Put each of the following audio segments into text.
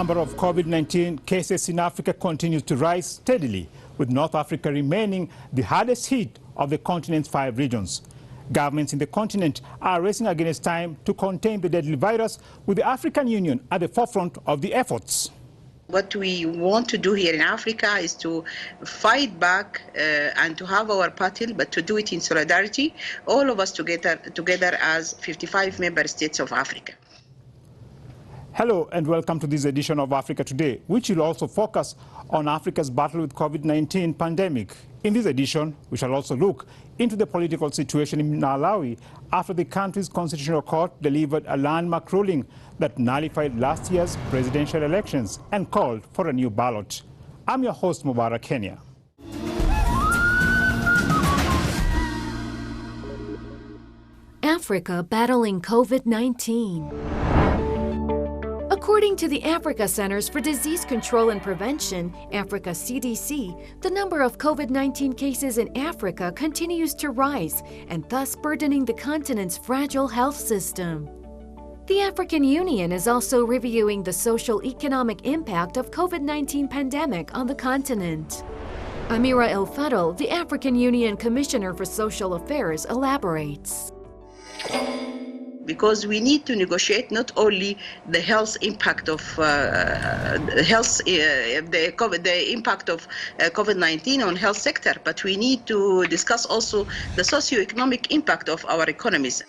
number of COVID-19 cases in Africa continues to rise steadily, with North Africa remaining the hardest hit of the continent's 5 regions. Governments in the continent are racing against time to contain the deadly virus, with the African Union at the forefront of the efforts. What we want to do here in Africa is to fight back and to have our battle, but to do it in solidarity, all of us together as 55 member states of Africa. Hello and welcome to this edition of Africa Today, which will also focus on Africa's battle with COVID-19 pandemic. In this edition, we shall also look into the political situation in Malawi after the country's constitutional court delivered a landmark ruling that nullified last year's presidential elections and called for a new ballot. I'm your host, Mubarak Kenya. Africa battling COVID-19. According to the Africa Centers for Disease Control and Prevention, Africa CDC, the number of COVID-19 cases in Africa continues to rise and thus burdening the continent's fragile health system. The African Union is also reviewing the social-economic impact of COVID-19 pandemic on the continent. Amira El Fadl, the African Union Commissioner for Social Affairs, elaborates. Because we need to negotiate not only the health impact of the impact of COVID-19 on health sector, but we need to discuss also the socio-economic impact of our economies.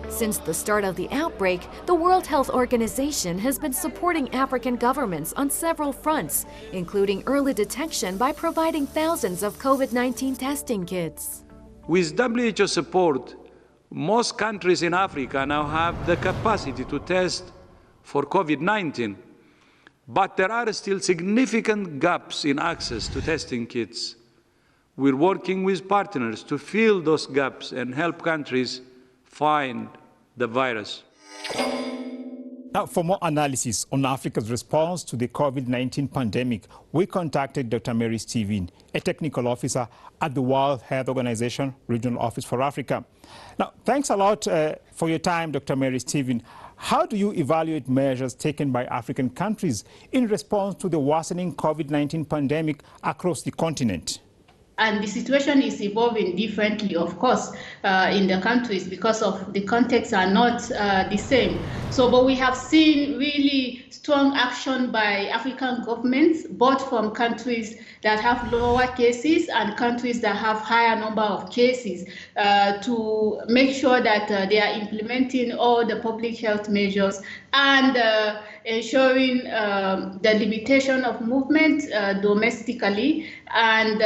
Since the start of the outbreak, the World Health Organization has been supporting African governments on several fronts, including early detection by providing thousands of COVID-19 testing kits. With WHO support, most countries in Africa now have the capacity to test for COVID-19, but there are still significant gaps in access to testing kits. We're working with partners to fill those gaps and help countries find the virus. Now, for more analysis on Africa's response to the COVID-19 pandemic, we contacted Dr. Mary Stephen, a technical officer at the World Health Organization Regional Office for Africa. Now, thanks a lot for your time, Dr. Mary Stephen. How do you evaluate measures taken by African countries in response to the worsening COVID-19 pandemic across the continent? And the situation is evolving differently, of course, in the countries because of the contexts are not the same. So, but we have seen really strong action by African governments, both from countries that have lower cases and countries that have higher number of cases, to make sure that they are implementing all the public health measures and ensuring the limitation of movement domestically and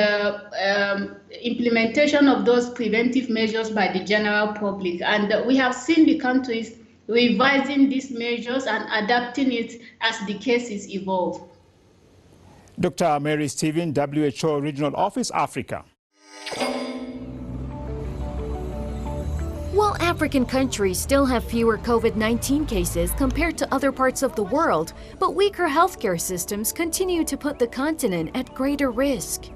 implementation of those preventive measures by the general public. And we have seen the countries revising these measures and adapting it as the cases evolve. Dr. Mary Stephen, WHO Regional Office, Africa. While African countries still have fewer COVID-19 cases compared to other parts of the world, but weaker healthcare systems continue to put the continent at greater risk.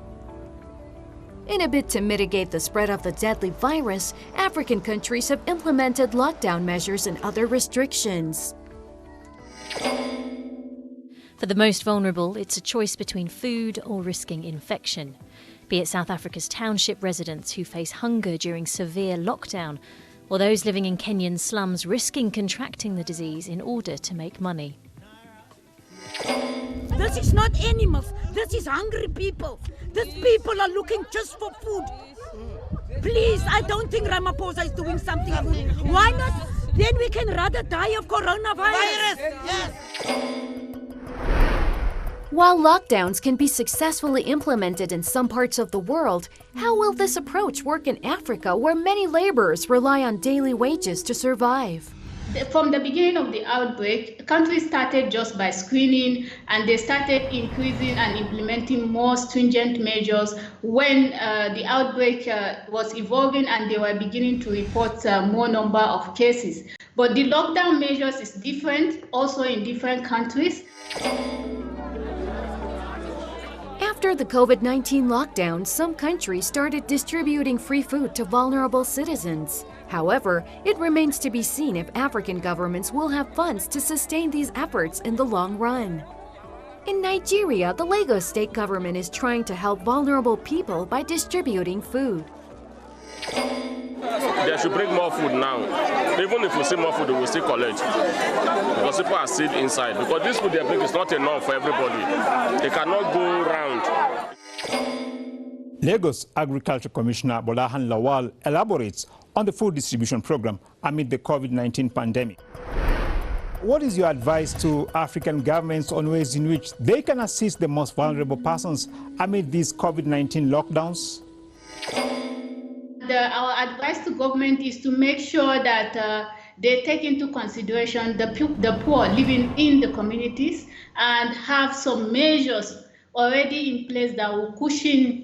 In a bid to mitigate the spread of the deadly virus, African countries have implemented lockdown measures and other restrictions. For the most vulnerable, it's a choice between food or risking infection. Be it South Africa's township residents who face hunger during severe lockdown, or those living in Kenyan slums risking contracting the disease in order to make money. This is not animals, this is hungry people. These people are looking just for food. Please, I don't think Ramaphosa is doing something good. Why not? Then we can rather die of coronavirus. Yes. While lockdowns can be successfully implemented in some parts of the world, how will this approach work in Africa, where many laborers rely on daily wages to survive? From the beginning of the outbreak, countries started just by screening, and they started increasing and implementing more stringent measures when the outbreak was evolving and they were beginning to report more number of cases. But the lockdown measures is different also in different countries. After the COVID-19 lockdown, some countries started distributing free food to vulnerable citizens. However, it remains to be seen if African governments will have funds to sustain these efforts in the long run. In Nigeria, the Lagos state government is trying to help vulnerable people by distributing food. They should bring more food now. Even if we see more food, we will still collect. Because people are still inside. Because this food they bring is not enough for everybody. They cannot go round. Lagos Agriculture Commissioner Bolahan Lawal elaborates on the food distribution program amid the COVID-19 pandemic. What is your advice to African governments on ways in which they can assist the most vulnerable persons amid these COVID-19 lockdowns? Our advice to government is to make sure that they take into consideration the poor living in the communities and have some measures already in place that will cushion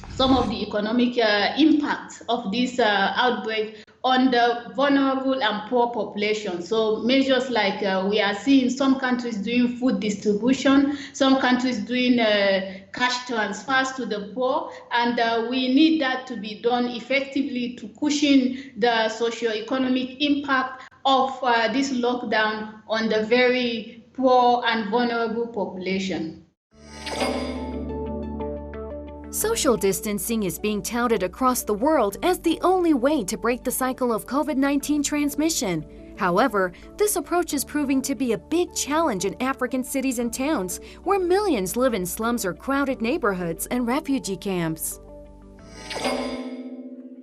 some of the economic impact of this outbreak on the vulnerable and poor population. So measures like we are seeing some countries doing food distribution, some countries doing cash transfers to the poor, and we need that to be done effectively to cushion the socio-economic impact of this lockdown on the very poor and vulnerable population. Social distancing is being touted across the world as the only way to break the cycle of COVID-19 transmission. However, this approach is proving to be a big challenge in African cities and towns, where millions live in slums or crowded neighborhoods and refugee camps.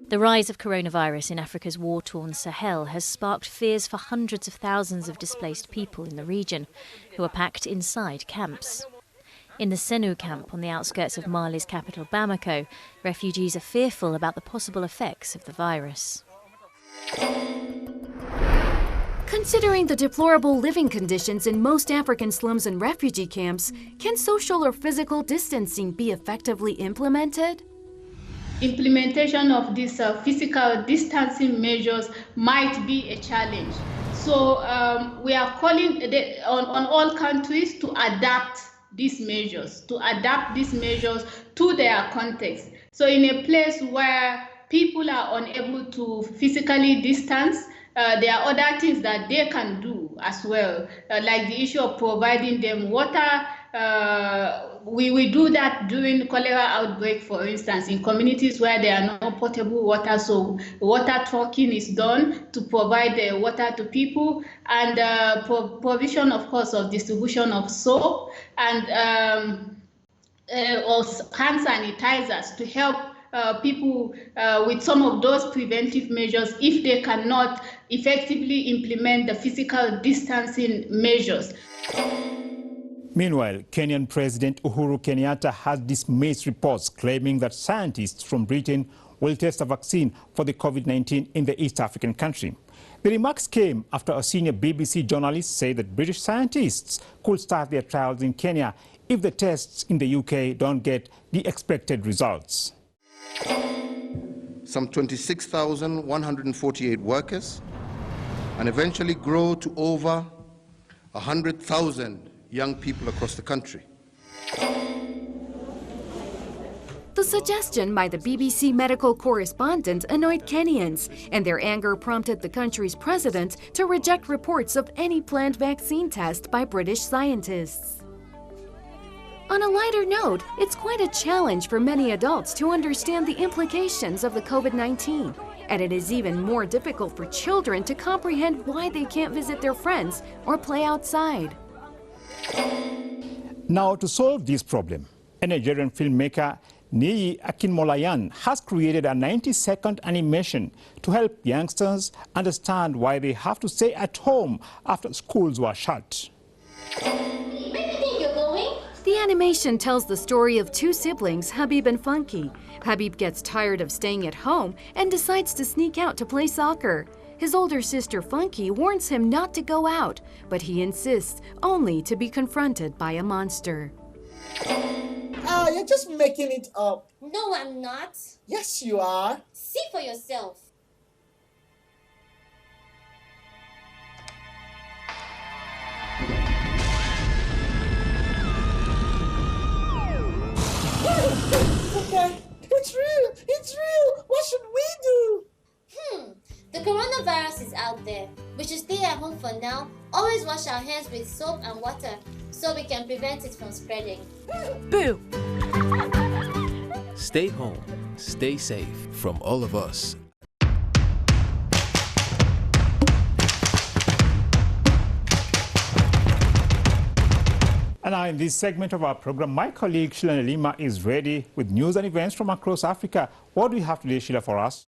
The rise of coronavirus in Africa's war-torn Sahel has sparked fears for hundreds of thousands of displaced people in the region, who are packed inside camps. In the Senu camp on the outskirts of Mali's capital Bamako, refugees are fearful about the possible effects of the virus. Considering the deplorable living conditions in most African slums and refugee camps, can social or physical distancing be effectively implemented? Implementation of these physical distancing measures might be a challenge. So we are calling on all countries to adapt these measures, to their context. So in a place where people are unable to physically distance, there are other things that they can do as well, like the issue of providing them water. We do that during cholera outbreak, for instance, in communities where there are no potable water. So water trucking is done to provide water to people, and provision, of course, of distribution of soap and or hand sanitizers to help people with some of those preventive measures if they cannot effectively implement the physical distancing measures. Meanwhile, Kenyan President Uhuru Kenyatta has dismissed reports claiming that scientists from Britain will test a vaccine for the COVID-19 in the East African country. The remarks came after a senior BBC journalist said that British scientists could start their trials in Kenya if the tests in the UK don't get the expected results. Some 26,148 workers, and eventually grow to over 100,000 young people across the country. The suggestion by the BBC medical correspondent annoyed Kenyans, and their anger prompted the country's president to reject reports of any planned vaccine test by British scientists. On a lighter note, it's quite a challenge for many adults to understand the implications of the COVID-19, and it is even more difficult for children to comprehend why they can't visit their friends or play outside. Now, to solve this problem, a Nigerian filmmaker, Niyi Akinmolayan, has created a 90-second animation to help youngsters understand why they have to stay at home after schools were shut. The animation tells the story of two siblings, Habib and Funky. Habib gets tired of staying at home and decides to sneak out to play soccer. His older sister Funky warns him not to go out, but he insists, only to be confronted by a monster. You're just making it up. No, I'm not. Yes, you are. See for yourself. Okay, it's real. It's real. What should we do? The wash our hands with soap and water so we can prevent it from spreading. Boo! Stay home, stay safe from all of us. And now in this segment of our program, my colleague Sheila Lima is ready with news and events from across Africa. What do you have today, Sheila, for us?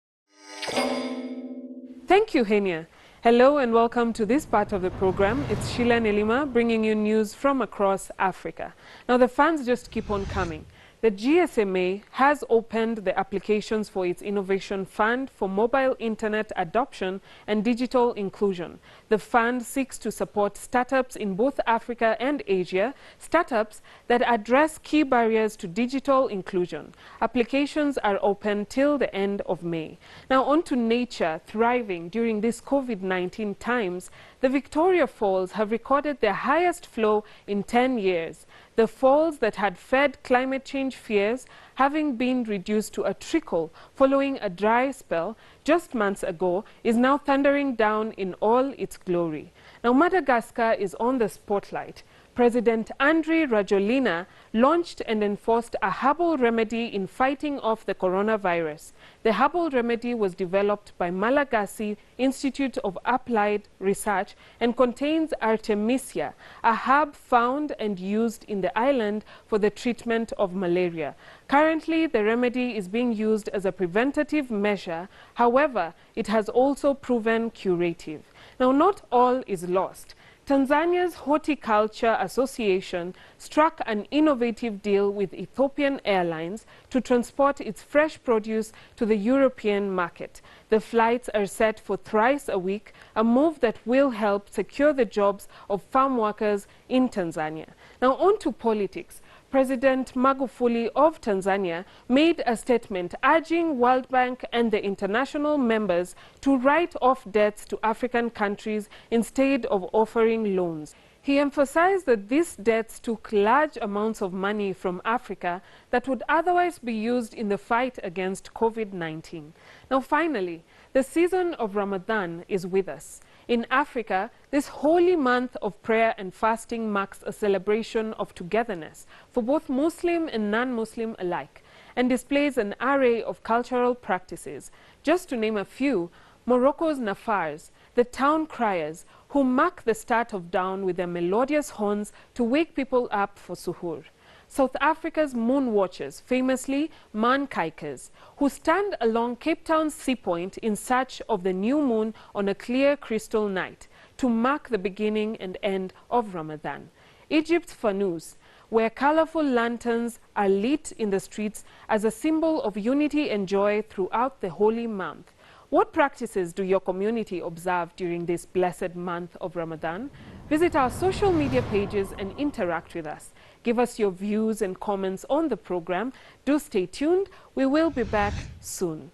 Thank you, Henia. Hello and welcome to this part of the program. It's Sheila Nelima bringing you news from across Africa. Now the funds just keep on coming. The GSMA has opened the applications for its Innovation Fund for mobile internet adoption and digital inclusion. The fund seeks to support startups in both Africa and Asia, startups that address key barriers to digital inclusion. Applications are open till the end of May. Now on to nature thriving during these COVID-19 times. The Victoria Falls have recorded their highest flow in 10 years. The falls that had fed climate change fears having been reduced to a trickle following a dry spell just months ago is now thundering down in all its glory. Now Madagascar is on the spotlight. President Andry Rajoelina launched and enforced a herbal remedy in fighting off the coronavirus. The herbal remedy was developed by Malagasy Institute of Applied Research and contains Artemisia, a herb found and used in the island for the treatment of malaria. Currently, the remedy is being used as a preventative measure. However, it has also proven curative. Now, not all is lost. Tanzania's Horticulture Association struck an innovative deal with Ethiopian Airlines to transport its fresh produce to the European market. The flights are set for thrice a week, a move that will help secure the jobs of farm workers in Tanzania. Now on to politics. President Magufuli of Tanzania made a statement urging World Bank and the international members to write off debts to African countries instead of offering loans. He emphasized that these debts took large amounts of money from Africa that would otherwise be used in the fight against COVID-19. Now finally, the season of Ramadan is with us. In Africa, this holy month of prayer and fasting marks a celebration of togetherness for both Muslim and non-Muslim alike and displays an array of cultural practices. Just to name a few, Morocco's Nafars, the town criers, who mark the start of dawn with their melodious horns to wake people up for suhoor. South Africa's moon watchers, famously maan kijkers, who stand along Cape Town's sea point in search of the new moon on a clear crystal night to mark the beginning and end of Ramadan. Egypt's Fanous, where colorful lanterns are lit in the streets as a symbol of unity and joy throughout the holy month. What practices do your community observe during this blessed month of Ramadan? Visit our social media pages and interact with us. Give us your views and comments on the program. Do stay tuned. We will be back soon.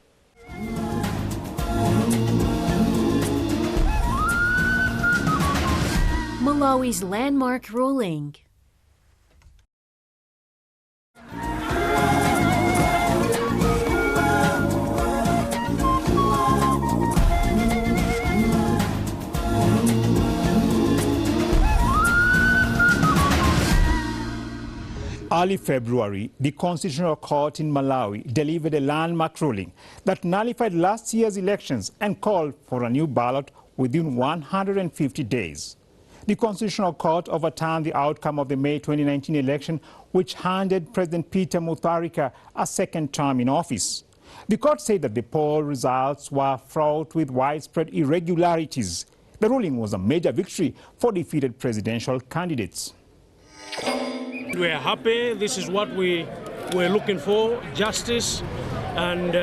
Malawi's landmark ruling. Early February, the Constitutional Court in Malawi delivered a landmark ruling that nullified last year's elections and called for a new ballot within 150 days. The Constitutional Court overturned the outcome of the May 2019 election, which handed President Peter Mutharika a second term in office. The court said that the poll results were fraught with widespread irregularities. The ruling was a major victory for defeated presidential candidates. We are happy. This is what we were looking for, justice, and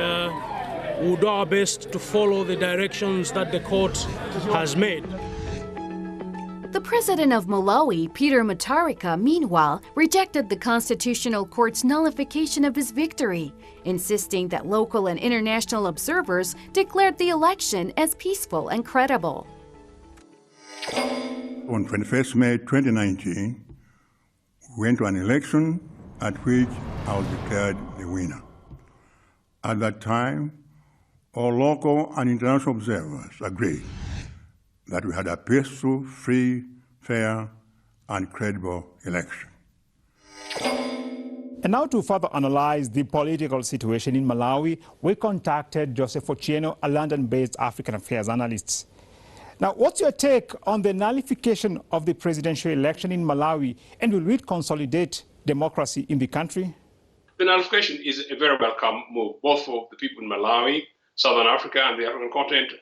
we'll do our best to follow the directions that the court has made. The president of Malawi, Peter Mutharika, meanwhile, rejected the Constitutional Court's nullification of his victory, insisting that local and international observers declared the election as peaceful and credible. On 21st May 2019, we went to an election at which I was declared the winner. At that time, all local and international observers agreed that we had a peaceful, free, fair, and credible election. And now to further analyze the political situation in Malawi, we contacted Joseph Ochieno, a London-based African affairs analyst. Now, what's your take on the nullification of the presidential election in Malawi, and will it consolidate democracy in the country? The nullification is a very welcome move, both for the people in Malawi, Southern Africa, and the African continent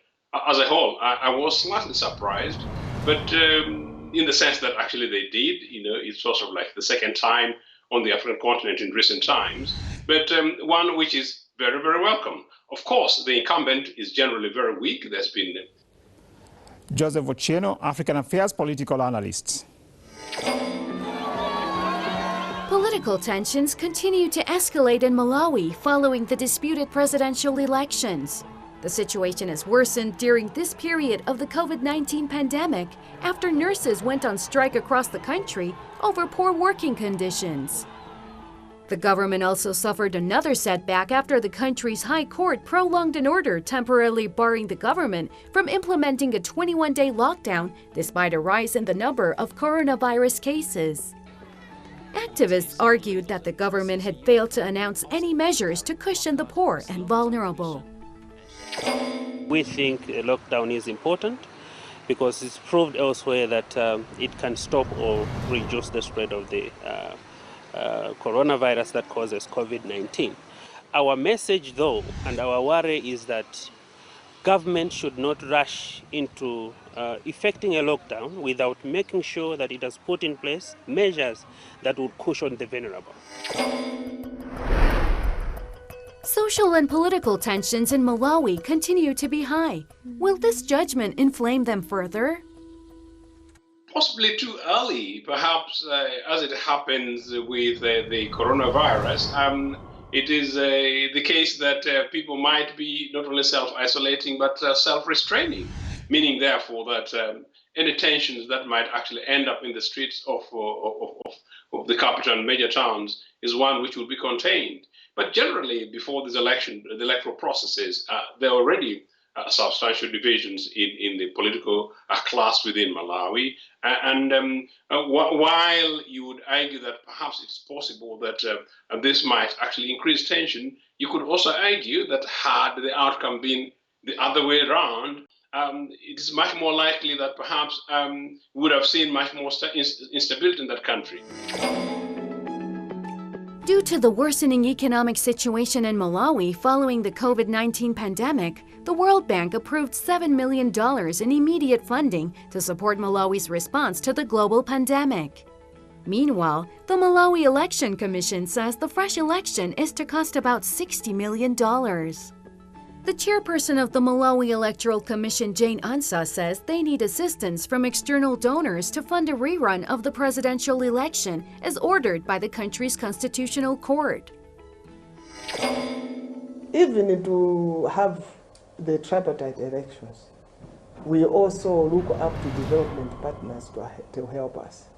as a whole. I was slightly surprised, but in the sense that actually they did. It's sort of like the second time on the African continent in recent times, but one which is very, very welcome. Of course, the incumbent is generally very weak. There's been Joseph Ochieno, African affairs political analyst. Political tensions continue to escalate in Malawi following the disputed presidential elections. The situation has worsened during this period of the COVID-19 pandemic after nurses went on strike across the country over poor working conditions. The government also suffered another setback after the country's high court prolonged an order temporarily barring the government from implementing a 21-day lockdown despite a rise in the number of coronavirus cases. Activists argued that the government had failed to announce any measures to cushion the poor and vulnerable. We think a lockdown is important because it's proved elsewhere that it can stop or reduce the spread of the coronavirus that causes COVID-19. Our message, though, and our worry is that government should not rush into effecting a lockdown without making sure that it has put in place measures that would cushion the vulnerable. Social and political tensions in Malawi continue to be high. Will this judgment inflame them further? possibly too early, perhaps, as it happens with the coronavirus. It is the case that people might be not only self-isolating but self-restraining, meaning therefore that any tensions that might actually end up in the streets of the capital and major towns is one which will be contained. But generally, before this election, the electoral processes, there are already substantial divisions in the political class within Malawi. And while you would argue that perhaps it's possible that this might actually increase tension, you could also argue that had the outcome been the other way around, it is much more likely that perhaps we would have seen much more instability in that country. Due to the worsening economic situation in Malawi following the COVID-19 pandemic, the World Bank approved $7 million in immediate funding to support Malawi's response to the global pandemic. Meanwhile, the Malawi Election Commission says the fresh election is to cost about $60 million. The chairperson of the Malawi Electoral Commission, Jane Ansah, says they need assistance from external donors to fund a rerun of the presidential election as ordered by the country's constitutional court. Even to have the tripartite elections, we also look up to development partners to help us.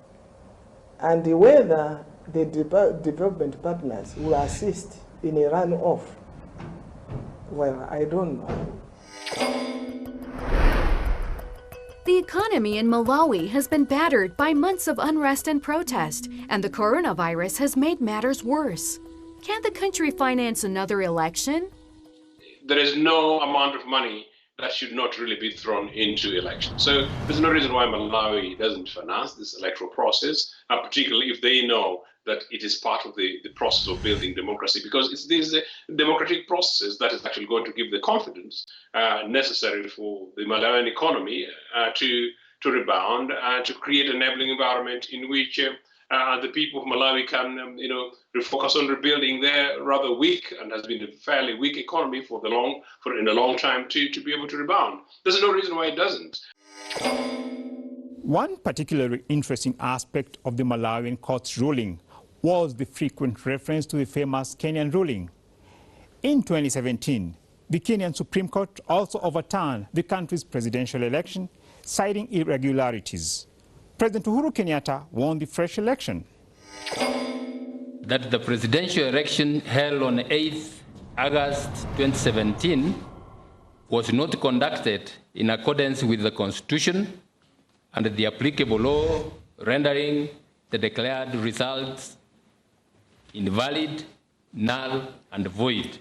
And whether the development partners will assist in a runoff, well, I don't know. The economy in Malawi has been battered by months of unrest and protest, and the coronavirus has made matters worse. Can the country finance another election? There is no amount of money that should not really be thrown into elections. So there's no reason why Malawi doesn't finance this electoral process, particularly if they know that it is part of the process of building democracy, because it's these democratic processes that is actually going to give the confidence necessary for the Malawian economy to rebound, to create an enabling environment in which the people of Malawi can, refocus on rebuilding their rather weak and has been a fairly weak economy in a long time to be able to rebound. There's no reason why it doesn't. One particularly interesting aspect of the Malawian court's ruling was the frequent reference to the famous Kenyan ruling. In 2017, the Kenyan Supreme Court also overturned the country's presidential election, citing irregularities. President Uhuru Kenyatta won the fresh election. That the presidential election held on 8th August 2017 was not conducted in accordance with the Constitution under the applicable law, rendering the declared results invalid, null, and void.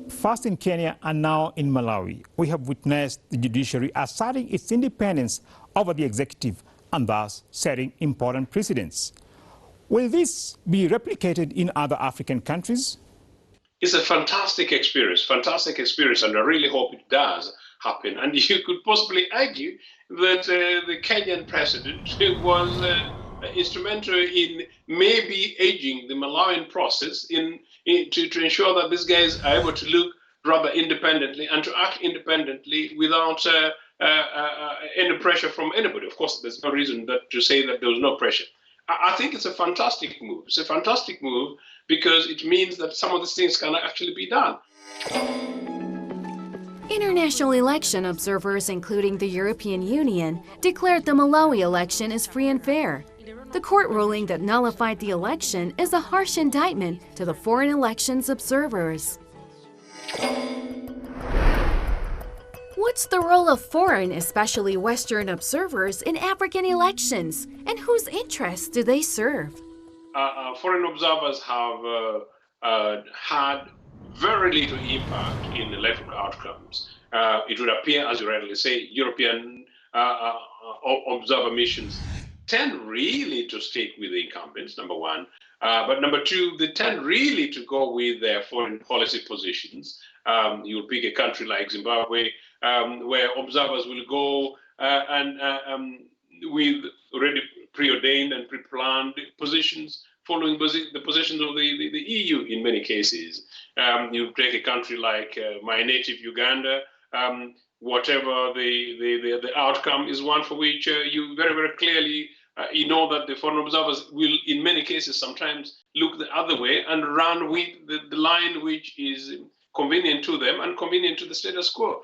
First in Kenya and now in Malawi, we have witnessed the judiciary asserting its independence over the executive and thus setting important precedents. Will this be replicated in other African countries? It's a fantastic experience, and I really hope it does happen. And you could possibly argue that the Kenyan president was instrumental in maybe aiding the Malawian process to ensure that these guys are able to look rather independently and to act independently without any pressure from anybody. Of course, there's no reason to say that there was no pressure. I think it's a fantastic move. It's a fantastic move because it means that some of these things can actually be done. International election observers, including the European Union, declared the Malawi election as free and fair. The court ruling that nullified the election is a harsh indictment to the foreign elections observers. What's the role of foreign, especially Western observers in African elections, and whose interests do they serve? Foreign observers have had very little impact in electoral outcomes. It would appear, as you rightly say, European observer missions tend really to stick with the incumbents, number one. But number two, they tend really to go with their foreign policy positions. You'll pick a country like Zimbabwe, where observers will go with already preordained and pre-planned positions, following the positions of the EU in many cases. You take a country like my native Uganda, whatever the outcome is one for which you very, very clearly you know that the foreign observers will, in many cases, sometimes look the other way and run with the line which is convenient to them and convenient to the status quo.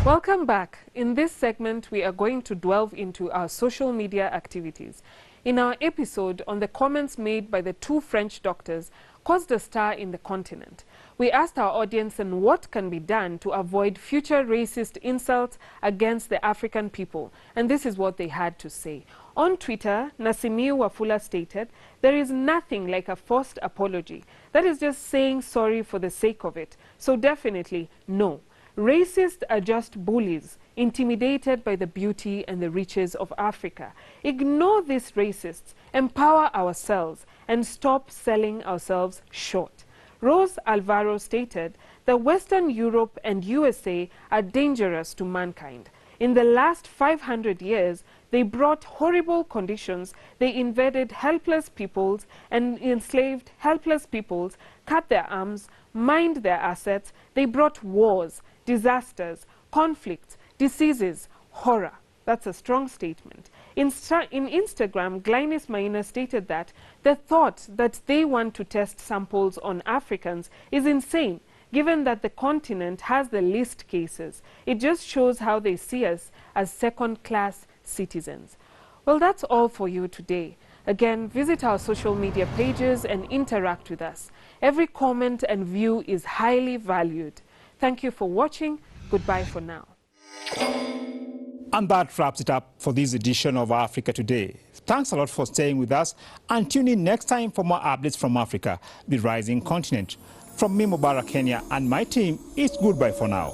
Welcome back. In this segment, we are going to delve into our social media activities. In our episode on the comments made by the two French doctors caused a stir in the continent, we asked our audience on what can be done to avoid future racist insults against the African people, and this is what they had to say. On Twitter, Nasimiu Wafula stated, "There is nothing like a forced apology. That is just saying sorry for the sake of it. So definitely, no. Racists are just bullies, intimidated by the beauty and the riches of Africa. Ignore these racists, empower ourselves, and stop selling ourselves short." Rose Alvaro stated that Western Europe and USA are dangerous to mankind. In the last 500 years, they brought horrible conditions. They invaded helpless peoples and enslaved helpless peoples, cut their arms, mined their assets. They brought wars, disasters, conflicts, diseases, horror. That's a strong statement. In Instagram, Glynis Maina stated that the thought that they want to test samples on Africans is insane, given that the continent has the least cases. It just shows how they see us as second-class citizens. Well, that's all for you today. Again, visit our social media pages and interact with us. Every comment and view is highly valued. Thank you for watching. Goodbye for now. And that wraps it up for this edition of Africa Today. Thanks a lot for staying with us, and tune in next time for more updates from Africa, the rising continent. From me, Mubarak Kenya, and my team, it's goodbye for now.